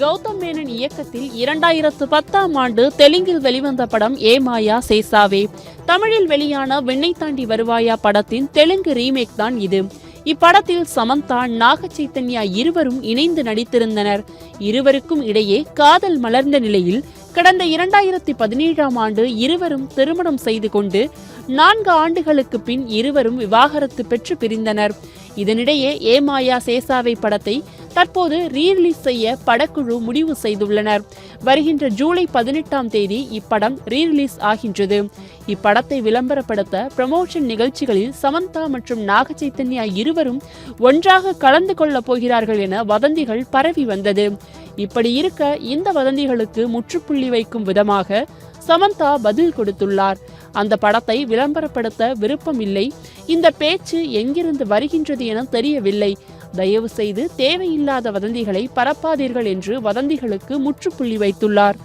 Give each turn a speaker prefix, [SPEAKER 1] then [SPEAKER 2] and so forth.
[SPEAKER 1] கௌதம் மேனன் இயக்கத்தில் 2010ஆம் ஆண்டு தெலுங்கில் வெளிவந்த படம் ஏ மாயா சேசாவே. தமிழில் வெளியான விண்ணை தாண்டி வருவாயா படத்தின் தெலுங்கு ரீமேக் தான் இது. இப்படத்தில் சமந்தா, நாக சைத்தன்யா இருவரும் இணைந்து நடித்திருந்தனர். இருவருக்கும் இடையே காதல் மலர்ந்த நிலையில் கடந்த 2017ஆம் ஆண்டு இருவரும் திருமணம் செய்து கொண்டு 4 ஆண்டுகளுக்கு பின் இருவரும் விவாகரத்து பெற்று பிரிந்தனர். இதனிடையே ஏ மாயா சேசாவை படத்தை தற்போது ரீரிலீஸ் செய்ய படக்குழு முடிவு செய்துள்ளனர். வருகின்ற ஜூலை 18ஆம் தேதி இப்படம் ரீரிலீஸ் ஆகின்றது. இப்படத்தை விளம்பரப்படுத்த ப்ரமோஷன் நிகழ்ச்சிகளில் சமந்தா மற்றும் நாக சைத்தன்யா இருவரும் ஒன்றாக கலந்து கொள்ளப் போகிறார்கள் என வதந்திகள் பரவி வந்தது. இப்படி இருக்க இந்த வதந்திகளுக்கு முற்றுப்புள்ளி வைக்கும் விதமாக சமந்தா பதில் கொடுத்துள்ளார். அந்த படத்தை விளம்பரப்படுத்த விருப்பமில்லை. இந்த பேச்சு எங்கிருந்து வருகின்றது என தெரியவில்லை. தயவு செய்து தேவையில்லாத வதந்திகளை பரப்பாதீர்கள் என்று வதந்திகளுக்கு முற்றுப்புள்ளி வைத்துள்ளார்.